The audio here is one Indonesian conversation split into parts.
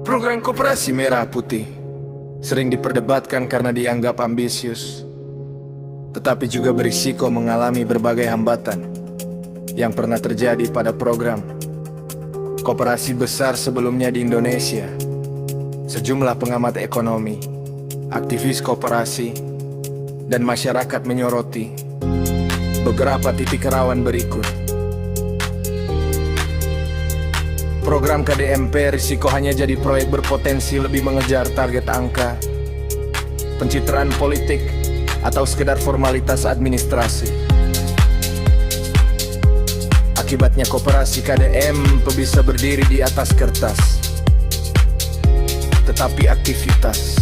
Program Koperasi Merah Putih sering diperdebatkan karena dianggap ambisius, tetapi juga berisiko mengalami berbagai hambatan yang pernah terjadi pada program koperasi besar sebelumnya di Indonesia. Sejumlah pengamat ekonomi, aktivis koperasi, dan masyarakat menyoroti beberapa titik rawan berikut. Program KDMP risiko hanya jadi proyek berpotensi lebih mengejar target angka, pencitraan politik, atau sekedar formalitas administrasi. Akibatnya koperasi KDM bisa berdiri di atas kertas, tetapi aktivitas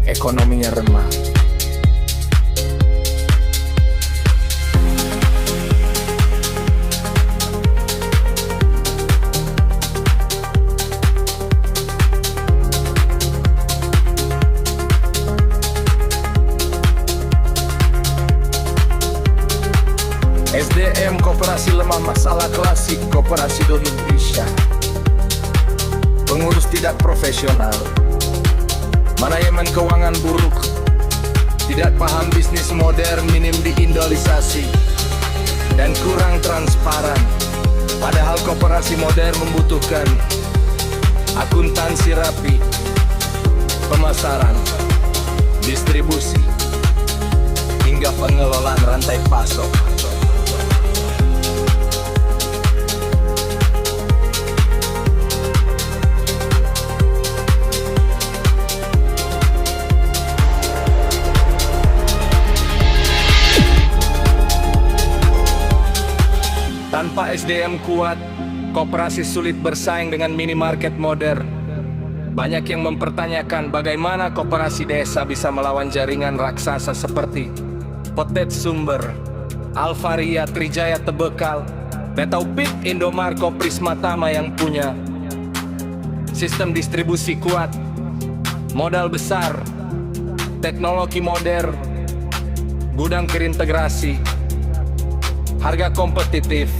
ekonominya remah. SDM koperasi lemah, masalah klasik koperasi do Indonesia. Pengurus tidak profesional, manajemen keuangan buruk, tidak paham bisnis modern, minim diindustrialisasi, dan kurang transparan. Padahal koperasi modern membutuhkan akuntansi rapi, pemasaran, distribusi, hingga pengelolaan rantai pasok. Tanpa SDM kuat, koperasi sulit bersaing dengan minimarket modern. Banyak yang mempertanyakan bagaimana koperasi desa bisa melawan jaringan raksasa seperti Potet Sumber, Alvaria, Trijaya Tebekal, Betaupik, Indomart, Koprisma Tama yang punya sistem distribusi kuat, modal besar, teknologi modern, gudang terintegrasi, harga kompetitif.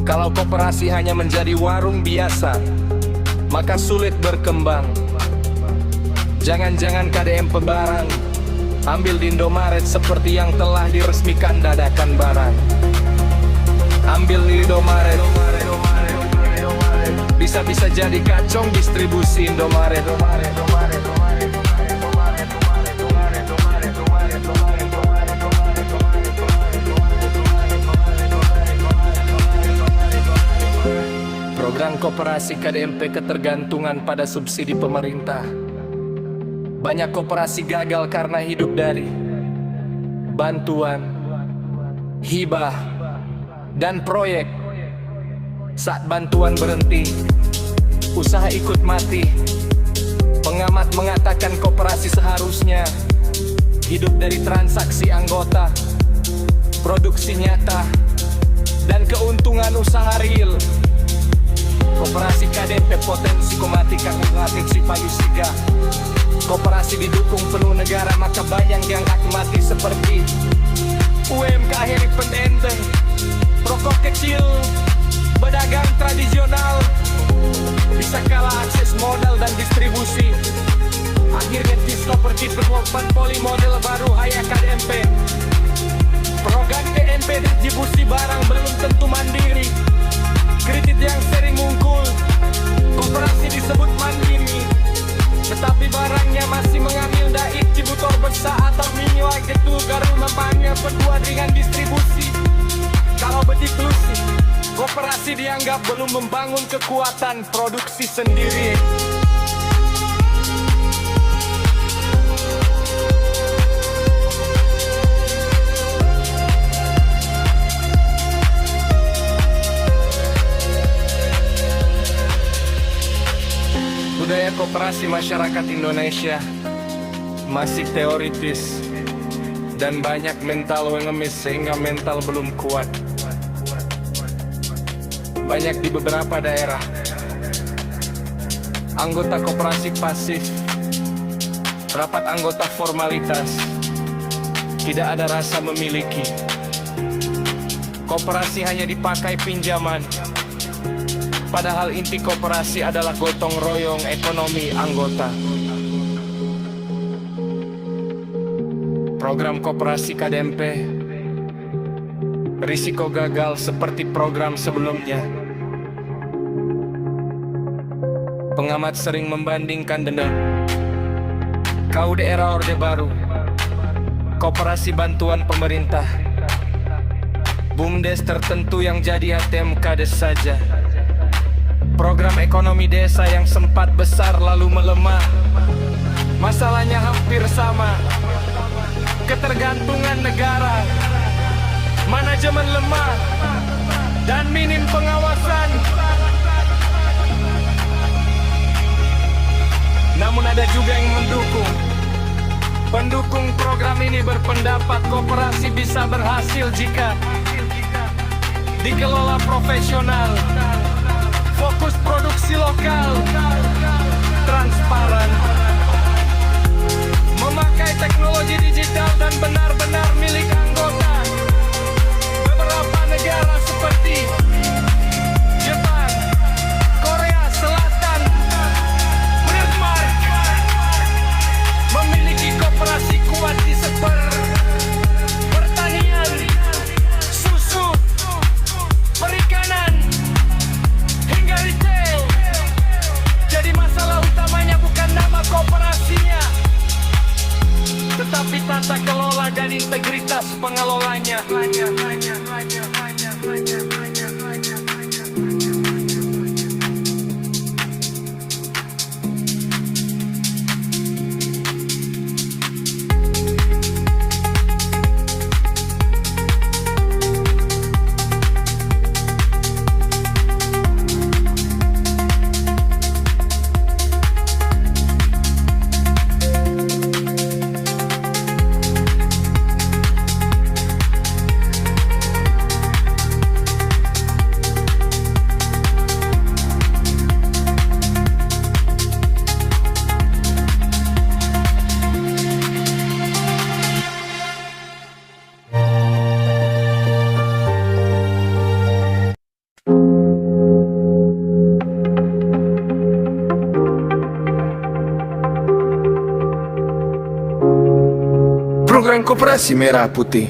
Kalau koperasi hanya menjadi warung biasa, maka sulit berkembang. Jangan-jangan KDM pebarang ambil di Indomaret seperti yang telah diresmikan dadakan barang. Ambil di Indomaret, bisa-bisa jadi kacong distribusi Indomaret. Program koperasi KDMP ketergantungan pada subsidi pemerintah. Banyak koperasi gagal karena hidup dari bantuan, hibah, dan proyek. Saat bantuan berhenti, usaha ikut mati. Pengamat mengatakan koperasi seharusnya hidup dari transaksi anggota, produksi nyata, dan keuntungan usaha real. Koperasi KDMP potensi komatikan relatif si payusiga. Koperasi didukung penuh negara, maka banyak yang mati seperti UMKM independen, rokok kecil, pedagang tradisional, bisa kalah akses modal dan distribusi. Akhirnya properti penguapan poli model baru haya KDMP. Program KDMP distribusi barang belum tentu mandiri. Kredit yang sering muncul, koperasi disebut mandiri, tetapi barangnya masih mengambil dari distributor besar atau mini itu garu mempanggil berdua dengan distribusi. Kalau berdiklusi, koperasi dianggap belum membangun kekuatan produksi sendiri. Budaya koperasi masyarakat Indonesia masih teoritis dan banyak mental pengemis sehingga mental belum kuat. Banyak di beberapa daerah anggota koperasi pasif, rapat anggota formalitas, tidak ada rasa memiliki. Koperasi hanya dipakai pinjaman, padahal inti koperasi adalah gotong royong ekonomi anggota. Program koperasi KDMP berisiko gagal seperti program sebelumnya. Pengamat sering membandingkan dengan KUD era Orde Baru, koperasi bantuan pemerintah, BUMDes tertentu yang jadi ATM Kades saja. Program ekonomi desa yang sempat besar lalu melemah. Masalahnya hampir sama. Ketergantungan negara, manajemen lemah, dan minim pengawasan. Namun ada juga yang mendukung. Pendukung program ini berpendapat koperasi bisa berhasil jika dikelola profesional, fokus produksi lokal, transparan, memakai teknologi digital dan benar-benar milik anggota. Beberapa negara seperti Jepang, Korea Selatan, Myanmar memiliki koperasi kuat di pertanian, susu, perikanan, hingga retail. Jadi masalah utamanya bukan nama koperasinya, tetapi tata kelola dan integritas pengelolanya. Program koperasi merah putih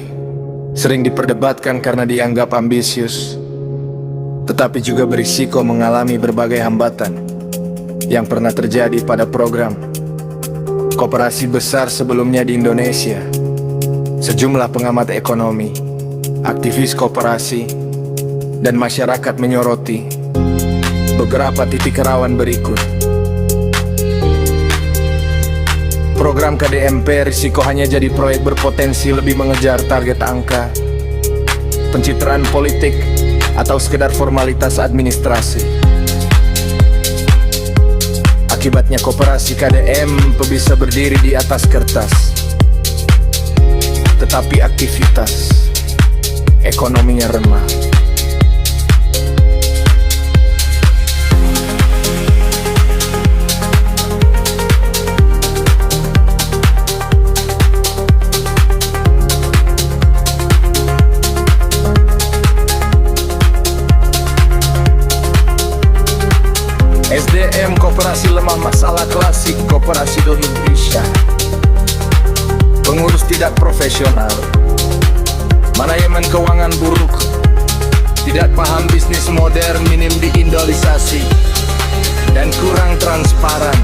sering diperdebatkan karena dianggap ambisius, tetapi juga berisiko mengalami berbagai hambatan yang pernah terjadi pada program koperasi besar sebelumnya di Indonesia. Sejumlah pengamat ekonomi, aktivis koperasi, dan masyarakat menyoroti beberapa titik rawan berikut. Program KDMP risiko hanya jadi proyek berpotensi lebih mengejar target angka, pencitraan politik, atau sekedar formalitas administrasi. Akibatnya koperasi KDM bisa berdiri di atas kertas, tetapi aktivitas ekonominya remah. SDM koperasi lemah, masalah klasik koperasi di Indonesia. Pengurus tidak profesional, manajemen keuangan buruk, tidak paham bisnis modern, minim diindustrialisasi, dan kurang transparan.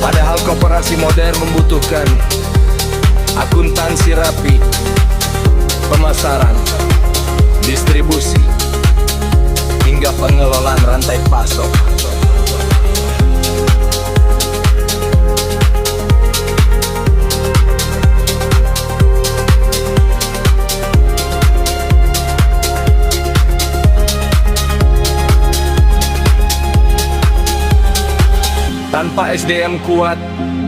Padahal koperasi modern membutuhkan akuntansi rapi, pemasaran, distribusi, hingga pengelolaan rantai pasok. Tanpa SDM kuat,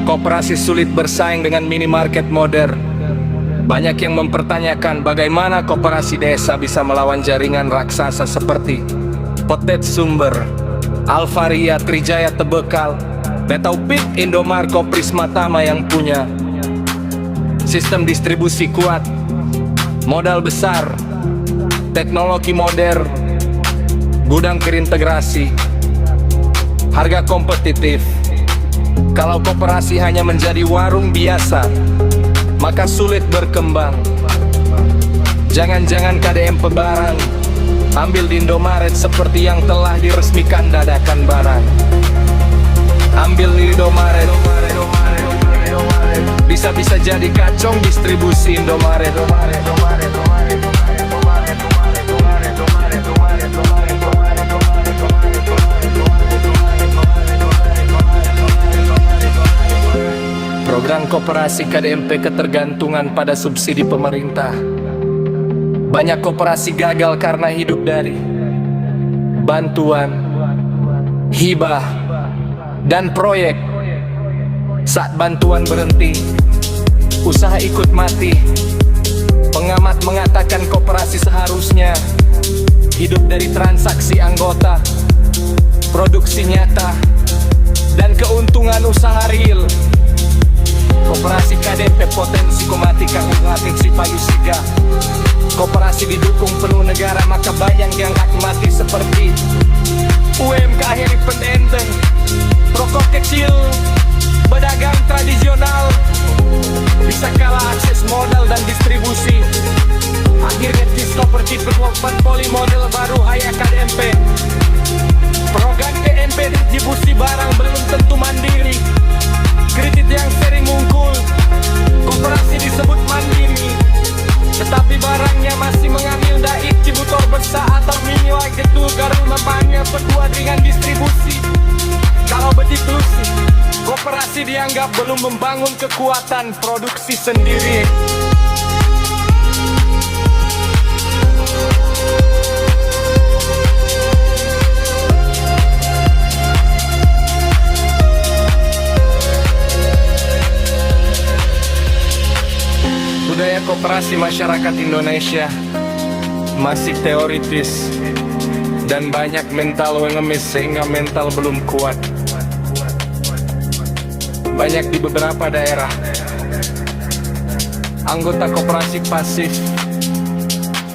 koperasi sulit bersaing dengan minimarket modern. Banyak yang mempertanyakan bagaimana koperasi desa bisa melawan jaringan raksasa seperti Potet Sumber, Alvaria, Trijaya Tebekal, Betaupik, Indomart, Prismatama yang punya sistem distribusi kuat, modal besar, teknologi modern, gudang terintegrasi, harga kompetitif. Kalau koperasi hanya menjadi warung biasa, maka sulit berkembang. Jangan-jangan KDM pebarang ambil di Indomaret seperti yang telah diresmikan dadakan barang. Ambil di Indomaret, bisa-bisa jadi kacong distribusi Indomaret. Program koperasi KDMP ketergantungan pada subsidi pemerintah. Banyak koperasi gagal karena hidup dari bantuan, hibah, dan proyek. Saat bantuan berhenti, usaha ikut mati. Pengamat mengatakan koperasi seharusnya hidup dari transaksi anggota, produksi nyata, dan keuntungan usaha real. Koperasi KDP potensi komati kang latih si payusiga. Koperasi didukung penuh negara, maka bayang yang mati seperti UMK akhiri pendenteng, rokok kecil, pedagang tradisional, bisa kalah akses modal dan distribusi. Akhirnya diskoperti berwakban poli model baru haya KDMP. Program KDMP distribusi barang belum tentu mandiri. Kredit yang sering muncul, koperasi disebut mandiri, tetapi barangnya masih mengambil dai distributor besar atau mini gitu garung mapanya berdua dengan distribusi. Kalau begitu sih, koperasi dianggap belum membangun kekuatan produksi sendiri. Budaya koperasi masyarakat Indonesia masih teoritis dan banyak mental ngemis sehingga mental belum kuat. Banyak di beberapa daerah anggota koperasi pasif,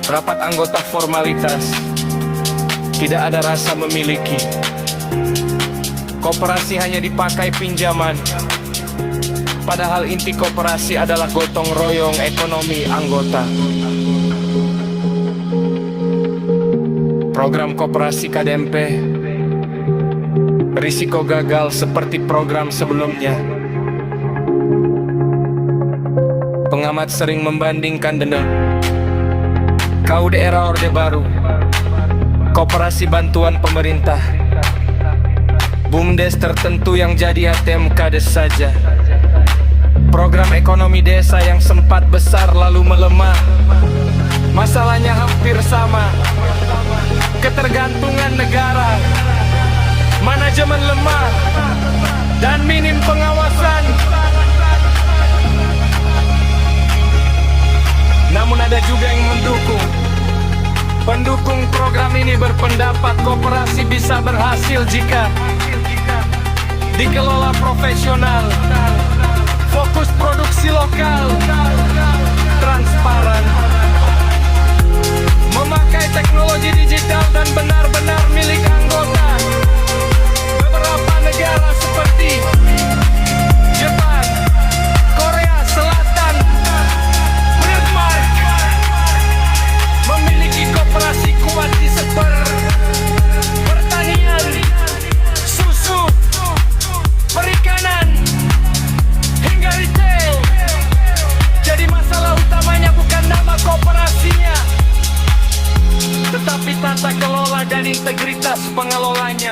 rapat anggota formalitas, tidak ada rasa memiliki. Koperasi hanya dipakai pinjaman, padahal inti koperasi adalah gotong royong ekonomi anggota. Program koperasi KDMP berisiko gagal seperti program sebelumnya. Pengamat sering membandingkan dengan KUD era Orde Baru, koperasi bantuan pemerintah, BUMDes tertentu yang jadi ATM Kades saja. Program ekonomi desa yang sempat besar lalu melemah. Masalahnya hampir sama, ketergantungan negara, manajemen lemah, dan minim pengawasan. Namun ada juga yang mendukung. Pendukung program ini berpendapat koperasi bisa berhasil jika dikelola profesional, fokus produksi lokal, transparan, memakai teknologi digital dan benar-benar milik anggota. Beberapa negara seperti Jepang, Korea Selatan, Myanmar memiliki koperasi kuat di sektor pertanian, susu, perikanan, hingga retail. Jadi masalah utamanya bukan nama koperasinya, tetapi tata kelola dan integritas pengelolanya.